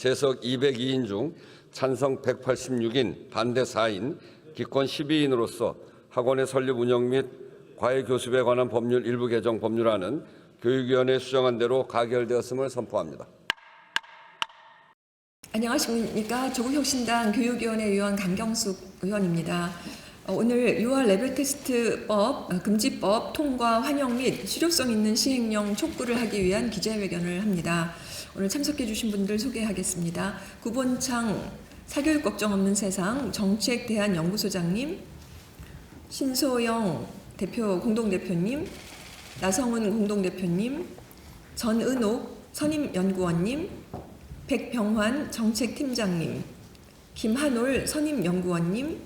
재석 202인 중 찬성 186인, 반대 4인, 기권 12인으로서 학원의 설립 운영 및 과외 교습에 관한 법률 일부 개정 법률안은 교육위원회에 수정한 대로 가결되었음을 선포합니다. 안녕하십니까. 조국혁신당 교육위원회 위원 강경숙 의원입니다. 오늘 유아 레벨 테스트법 금지법 통과 환영 및 실효성 있는 시행령 촉구를 하기 위한 기자회견을 합니다. 오늘 참석해 주신 분들 소개하겠습니다. 구본창 사교육 걱정 없는 세상 정책대안연구소장님, 신소영 공동대표님, 나성은 공동대표님, 전은옥 선임연구원님, 백병환 정책팀장님, 김한올 선임연구원님,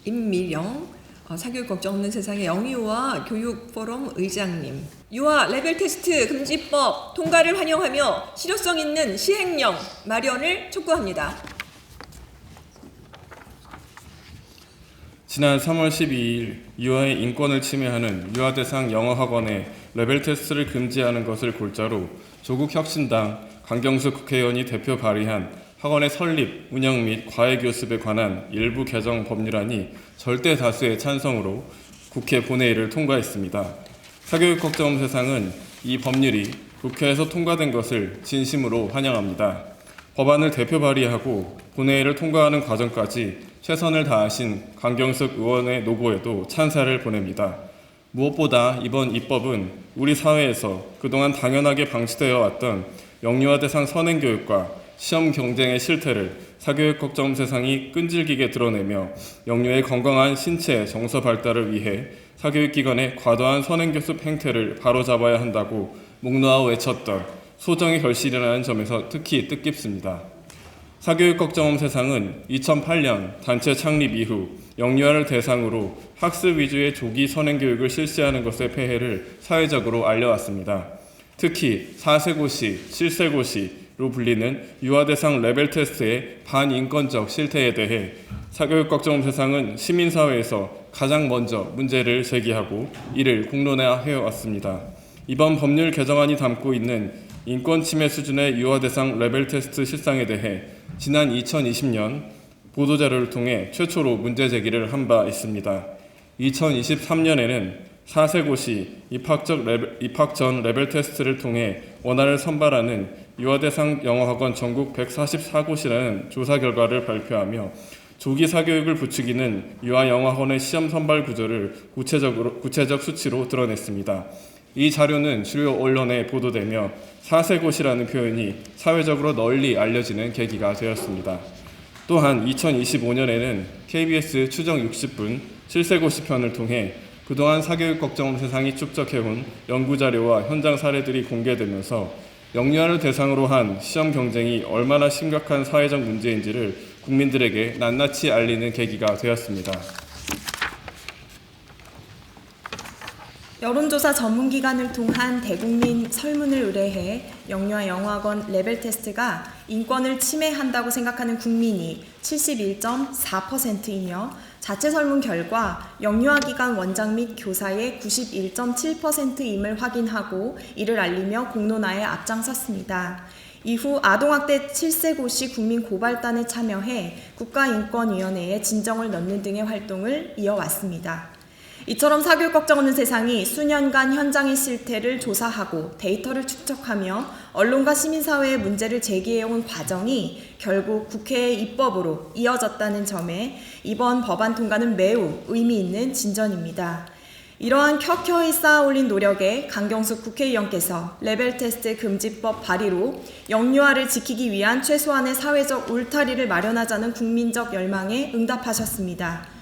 임미령 사교육 걱정 없는 세상의 영유아 교육포럼 의장님, 유아 레벨 테스트 금지법 통과를 환영하며 실효성 있는 시행령 마련을 촉구합니다. 지난 3월 12일 유아의 인권을 침해하는 유아 대상 영어 학원의 레벨 테스트를 금지하는 것을 골자로 조국혁신당 강경숙 국회의원이 대표 발의한 학원의 설립, 운영 및 과외 교습에 관한 일부 개정 법률안이 절대 다수의 찬성으로 국회 본회의를 통과했습니다. 사교육 걱정 없는 세상은 이 법률이 국회에서 통과된 것을 진심으로 환영합니다. 법안을 대표 발의하고 본회의를 통과하는 과정까지 최선을 다하신 강경숙 의원의 노고에도 찬사를 보냅니다. 무엇보다 이번 입법은 우리 사회에서 그동안 당연하게 방치되어 왔던 영유아 대상 선행교육과 시험 경쟁의 실태를 사교육 걱정 세상이 끈질기게 드러내며 영유의 건강한 신체 정서 발달을 위해 사교육기관의 과도한 선행교습 행태를 바로잡아야 한다고 목 놓아 외쳤던 소정의 결실이라는 점에서 특히 뜻깊습니다. 사교육 걱정 없는 세상은 2008년 단체 창립 이후 영유아를 대상으로 학습 위주의 조기 선행교육을 실시하는 것의 폐해를 사회적으로 알려왔습니다. 특히 4세고시, 7세고시로 불리는 유아 대상 레벨 테스트의 반인권적 실태에 대해 사교육 걱정 세상은 시민사회에서 가장 먼저 문제를 제기하고 이를 공론화해왔습니다. 이번 법률 개정안이 담고 있는 인권 침해 수준의 유아 대상 레벨 테스트 실상에 대해 지난 2020년 보도자료를 통해 최초로 문제 제기를 한 바 있습니다. 2023년에는 4세고시 입학 전 레벨 테스트를 통해 원활을 선발하는 유아 대상 영어학원 전국 144곳이라는 조사 결과를 발표하며 조기 사교육을 부추기는 유아 영어학원의 시험 선발 구조를 구체적 수치로 드러냈습니다. 이 자료는 주요 언론에 보도되며 4세고시라는 표현이 사회적으로 널리 알려지는 계기가 되었습니다. 또한 2025년에는 KBS 추정 60분 7세고시 편을 통해 그동안 사교육 걱정 세상이 축적해온 연구자료와 현장 사례들이 공개되면서 영유아를 대상으로 한 시험 경쟁이 얼마나 심각한 사회적 문제인지를 국민들에게 낱낱이 알리는 계기가 되었습니다. 여론조사 전문기관을 통한 대국민 설문을 의뢰해 영유아 영어학원 레벨 테스트가 인권을 침해한다고 생각하는 국민이 71.4%이며 자체 설문 결과 영유아 기관 원장 및 교사의 91.7%임을 확인하고 이를 알리며 공론화에 앞장섰습니다. 이후 아동학대 7세고시 국민고발단에 참여해 국가인권위원회에 진정을 넣는 등의 활동을 이어왔습니다. 이처럼 사교육 걱정 없는 세상이 수년간 현장의 실태를 조사하고 데이터를 축적하며 언론과 시민사회의 문제를 제기해온 과정이 결국 국회의 입법으로 이어졌다는 점에 이번 법안 통과는 매우 의미 있는 진전입니다. 이러한 켜켜이 쌓아올린 노력에 강경숙 국회의원께서 레벨 테스트 금지법 발의로 영유아를 지키기 위한 최소한의 사회적 울타리를 마련하자는 국민적 열망에 응답하셨습니다.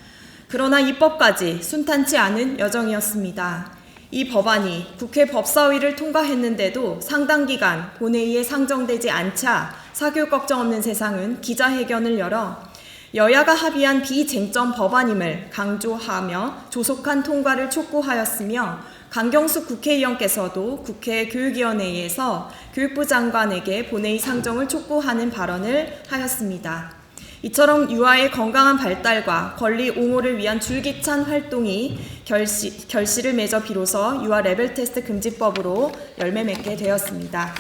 그러나 입법까지 순탄치 않은 여정이었습니다. 이 법안이 국회 법사위를 통과했는데도 상당 기간 본회의에 상정되지 않자 사교육 걱정 없는 세상은 기자회견을 열어 여야가 합의한 비쟁점 법안임을 강조하며 조속한 통과를 촉구하였으며 강경숙 국회의원께서도 국회 교육위원회에서 교육부 장관에게 본회의 상정을 촉구하는 발언을 하였습니다. 이처럼 유아의 건강한 발달과 권리 옹호를 위한 줄기찬 활동이 결실을 맺어 비로소 유아 레벨 테스트 금지법으로 열매 맺게 되었습니다.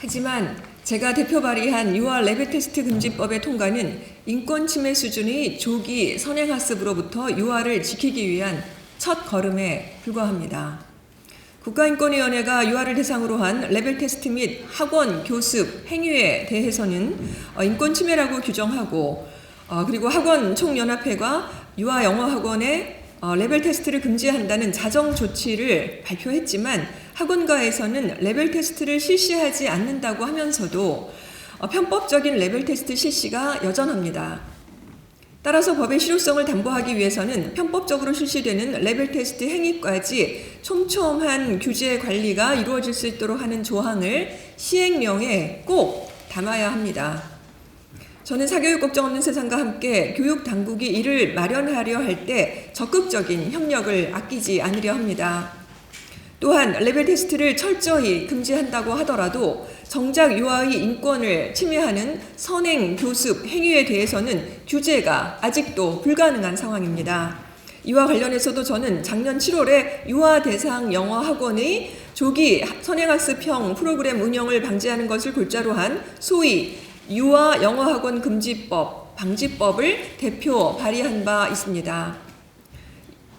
하지만 제가 대표 발의한 유아 레벨 테스트 금지법의 통과는 인권 침해 수준의 조기 선행학습으로부터 유아를 지키기 위한 첫 걸음에 불과합니다. 국가인권위원회가 유아를 대상으로 한 레벨 테스트 및 학원 교습 행위에 대해서는 인권 침해라고 규정하고 그리고 학원 총연합회가 유아 영어 학원의 레벨 테스트를 금지한다는 자정 조치를 발표했지만 학원가에서는 레벨 테스트를 실시하지 않는다고 하면서도 편법적인 레벨 테스트 실시가 여전합니다. 따라서 법의 실효성을 담보하기 위해서는 편법적으로 실시되는 레벨 테스트 행위까지 촘촘한 규제 관리가 이루어질 수 있도록 하는 조항을 시행령에 꼭 담아야 합니다. 저는 사교육 걱정 없는 세상과 함께 교육 당국이 이를 마련하려 할 때 적극적인 협력을 아끼지 않으려 합니다. 또한 레벨 테스트를 철저히 금지한다고 하더라도 정작 유아의 인권을 침해하는 선행 교습 행위에 대해서는 규제가 아직도 불가능한 상황입니다. 이와 관련해서도 저는 작년 7월에 유아 대상 영어 학원의 조기 선행학습형 프로그램 운영을 방지하는 것을 골자로 한 소위 유아 영어학원 금지법, 방지법을 대표 발의한 바 있습니다.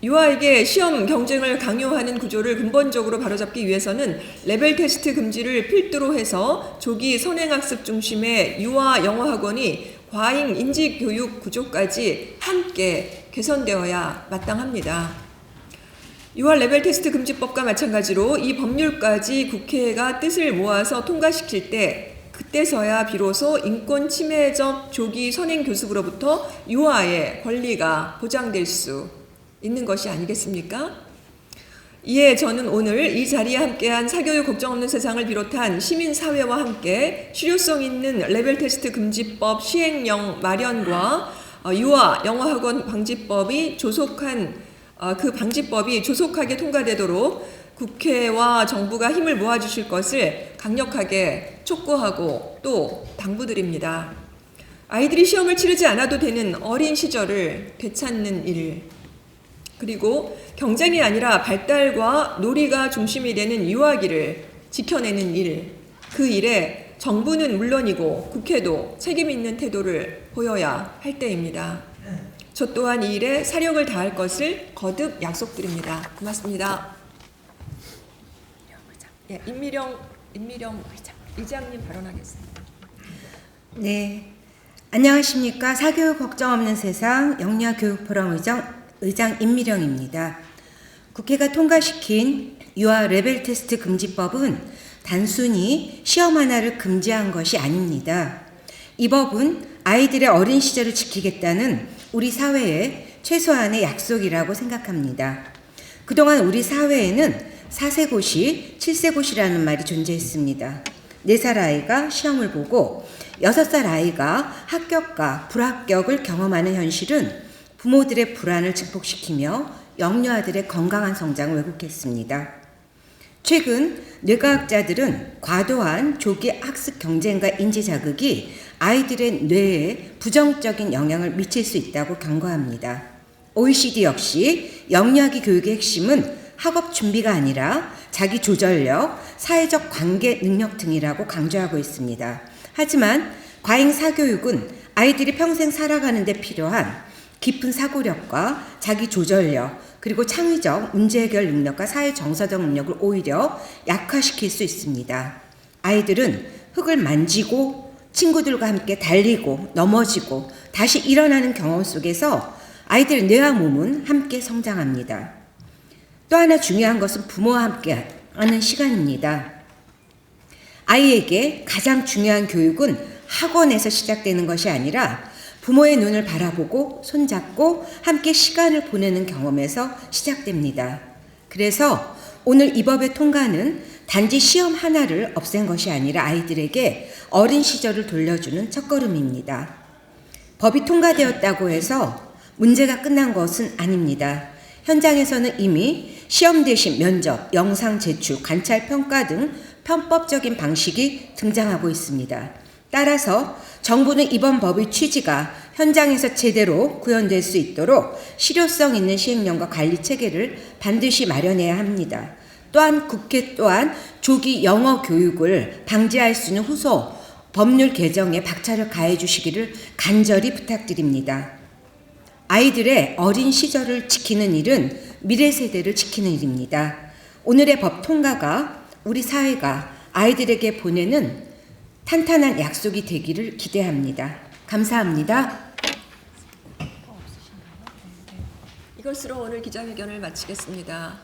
유아에게 시험 경쟁을 강요하는 구조를 근본적으로 바로잡기 위해서는 레벨 테스트 금지를 필두로 해서 조기 선행학습 중심의 유아 영어학원이 과잉 인지교육 구조까지 함께 개선되어야 마땅합니다. 유아 레벨 테스트 금지법과 마찬가지로 이 법률까지 국회가 뜻을 모아서 통과시킬 때 그때서야 비로소 인권 침해적 조기 선행 교습으로부터 유아의 권리가 보장될 수 있는 것이 아니겠습니까? 이에 저는 오늘 이 자리에 함께한 사교육 걱정 없는 세상을 비롯한 시민사회와 함께 실효성 있는 레벨 테스트 금지법 시행령 마련과 유아 영어학원 방지법이 조속한 그 방지법이 조속하게 통과되도록 국회와 정부가 힘을 모아주실 것을 강력하게 촉구하고 또 당부드립니다. 아이들이 시험을 치르지 않아도 되는 어린 시절을 되찾는 일, 그리고 경쟁이 아니라 발달과 놀이가 중심이 되는 유아기를 지켜내는 일, 그 일에 정부는 물론이고 국회도 책임 있는 태도를 보여야 할 때입니다. 저 또한 이 일에 사력을 다할 것을 거듭 약속드립니다. 고맙습니다. 예, 임미령 의장님 발언하겠습니다. 네, 안녕하십니까. 사교육 걱정 없는 세상 영유아교육포럼 의장 임미령입니다. 국회가 통과시킨 유아 레벨 테스트 금지법은 단순히 시험 하나를 금지한 것이 아닙니다. 이 법은 아이들의 어린 시절을 지키겠다는 우리 사회의 최소한의 약속이라고 생각합니다. 그동안 우리 사회에는 4세 고시, 7세 고시라는 말이 존재했습니다. 4살 아이가 시험을 보고 6살 아이가 합격과 불합격을 경험하는 현실은 부모들의 불안을 증폭시키며 영유아들의 건강한 성장을 왜곡했습니다. 최근 뇌과학자들은 과도한 조기 학습 경쟁과 인지 자극이 아이들의 뇌에 부정적인 영향을 미칠 수 있다고 경고합니다. OECD 역시 영유아기 교육의 핵심은 학업 준비가 아니라 자기 조절력, 사회적 관계 능력 등이라고 강조하고 있습니다. 하지만 과잉 사교육은 아이들이 평생 살아가는 데 필요한 깊은 사고력과 자기 조절력, 그리고 창의적 문제 해결 능력과 사회 정서적 능력을 오히려 약화시킬 수 있습니다. 아이들은 흙을 만지고 친구들과 함께 달리고 넘어지고 다시 일어나는 경험 속에서 아이들의 뇌와 몸은 함께 성장합니다. 또 하나 중요한 것은 부모와 함께 하는 시간입니다. 아이에게 가장 중요한 교육은 학원에서 시작되는 것이 아니라 부모의 눈을 바라보고 손잡고 함께 시간을 보내는 경험에서 시작됩니다. 그래서 오늘 이 법의 통과는 단지 시험 하나를 없앤 것이 아니라 아이들에게 어린 시절을 돌려주는 첫걸음입니다. 법이 통과되었다고 해서 문제가 끝난 것은 아닙니다. 현장에서는 이미 시험 대신 면접, 영상 제출, 관찰 평가 등 편법적인 방식이 등장하고 있습니다. 따라서 정부는 이번 법의 취지가 현장에서 제대로 구현될 수 있도록 실효성 있는 시행령과 관리 체계를 반드시 마련해야 합니다. 또한 국회 또한 조기 영어 교육을 방지할 수 있는 후속 법률 개정에 박차를 가해 주시기를 간절히 부탁드립니다. 아이들의 어린 시절을 지키는 일은 미래 세대를 지키는 일입니다. 오늘의 법 통과가 우리 사회가 아이들에게 보내는 탄탄한 약속이 되기를 기대합니다. 감사합니다. 이것으로 오늘 기자회견을 마치겠습니다.